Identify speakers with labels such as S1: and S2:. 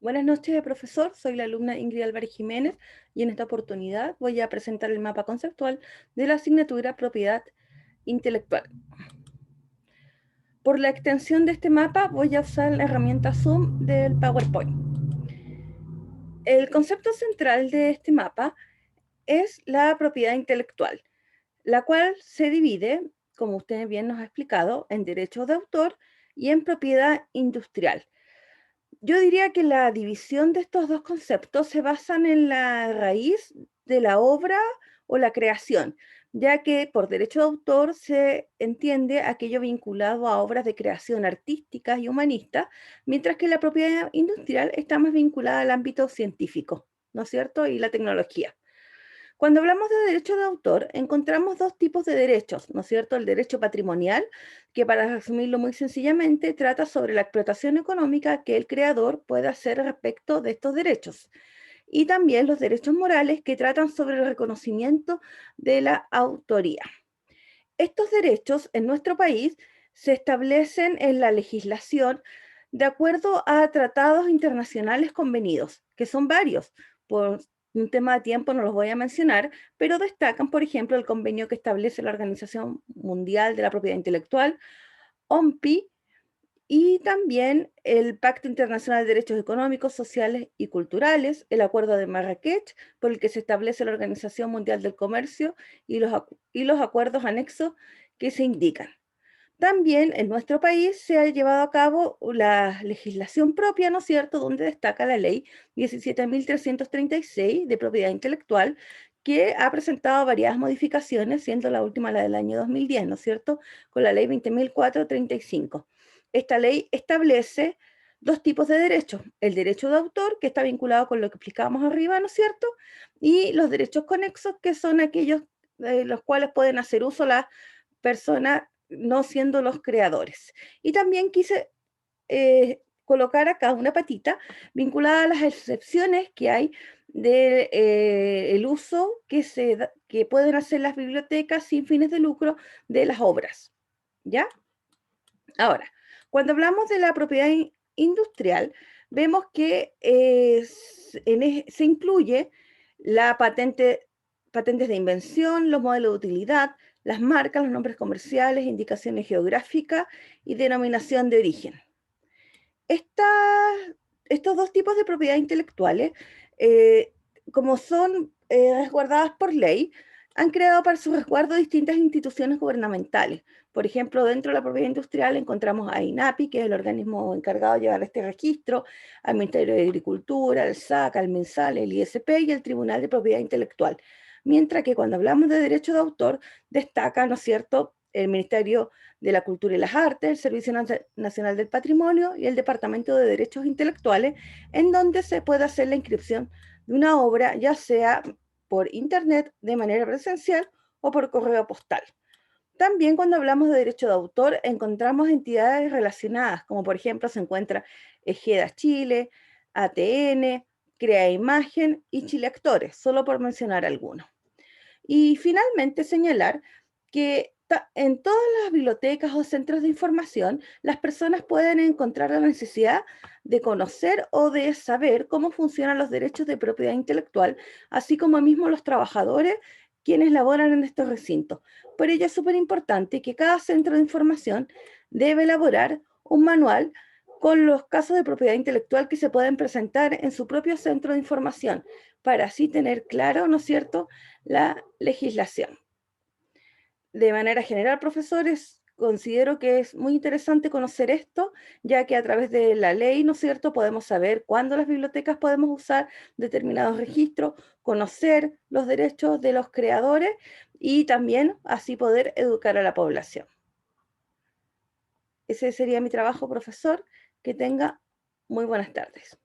S1: Buenas noches, profesor. Soy la alumna Ingrid Álvarez Jiménez y en esta oportunidad voy a presentar el mapa conceptual de la asignatura Propiedad Intelectual. Por la extensión de este mapa voy a usar la herramienta Zoom del PowerPoint. El concepto central de este mapa es la propiedad intelectual, la cual se divide, como usted bien nos ha explicado, en derechos de autor y en propiedad industrial. Yo diría que la división de estos dos conceptos se basan en la raíz de la obra o la creación, ya que por derecho de autor se entiende aquello vinculado a obras de creación artísticas y humanistas, mientras que la propiedad industrial está más vinculada al ámbito científico, ¿no es cierto? Y la tecnología. Cuando hablamos de derecho de autor, encontramos dos tipos de derechos, ¿no es cierto? El derecho patrimonial, que para resumirlo muy sencillamente, trata sobre la explotación económica que el creador puede hacer respecto de estos derechos. Y también los derechos morales, que tratan sobre el reconocimiento de la autoría. Estos derechos en nuestro país se establecen en la legislación de acuerdo a tratados internacionales convenidos, que son varios. Por un tema de tiempo no los voy a mencionar, pero destacan, por ejemplo, el convenio que establece la Organización Mundial de la Propiedad Intelectual, OMPI, y también el Pacto Internacional de Derechos Económicos, Sociales y Culturales, el Acuerdo de Marrakech, por el que se establece la Organización Mundial del Comercio y los acuerdos anexos que se indican. También en nuestro país se ha llevado a cabo la legislación propia, ¿no es cierto?, donde destaca la ley 17.336 de propiedad intelectual, que ha presentado variadas modificaciones, siendo la última la del año 2010, ¿no es cierto?, con la ley 20.435. Esta ley establece dos tipos de derechos: el derecho de autor, que está vinculado con lo que explicábamos arriba, ¿no es cierto?, y los derechos conexos, que son aquellos de los cuales pueden hacer uso las personas no siendo los creadores. Y también quise colocar acá una patita vinculada a las excepciones que hay del el uso que pueden hacer las bibliotecas sin fines de lucro de las obras. ¿Ya? Ahora, cuando hablamos de la propiedad industrial, vemos que se incluye la patentes de invención, los modelos de utilidad, las marcas, los nombres comerciales, indicaciones geográficas y denominación de origen. Esta- Estos dos tipos de propiedad intelectuales, eh, como son resguardadas por ley, han creado para su resguardo distintas instituciones gubernamentales. Por ejemplo, dentro de la propiedad industrial encontramos a INAPI, que es el organismo encargado de llevar este registro, al Ministerio de Agricultura, al SAC, al MinSal, el ISP y el Tribunal de Propiedad Intelectual. Mientras que cuando hablamos de derecho de autor, destaca, ¿no es cierto?, el Ministerio de la Cultura y las Artes, el Servicio Nacional del Patrimonio y el Departamento de Derechos Intelectuales, en donde se puede hacer la inscripción de una obra, ya sea por internet, de manera presencial o por correo postal. También cuando hablamos de derecho de autor, encontramos entidades relacionadas, como por ejemplo se encuentra Ejeda Chile, ATN, Crea Imagen y Chile Actores, solo por mencionar algunos. Y finalmente señalar que en todas las bibliotecas o centros de información, las personas pueden encontrar la necesidad de conocer o de saber cómo funcionan los derechos de propiedad intelectual, así como mismo los trabajadores quienes laboran en estos recintos. Por ello es súper importante que cada centro de información debe elaborar un manual con los casos de propiedad intelectual que se pueden presentar en su propio centro de información, para así tener claro, ¿no es cierto?, la legislación. De manera general, profesores, considero que es muy interesante conocer esto, ya que a través de la ley, ¿no es cierto?, podemos saber cuándo las bibliotecas podemos usar determinados registros, conocer los derechos de los creadores y también así poder educar a la población. Ese sería mi trabajo, profesor. Que tenga muy buenas tardes.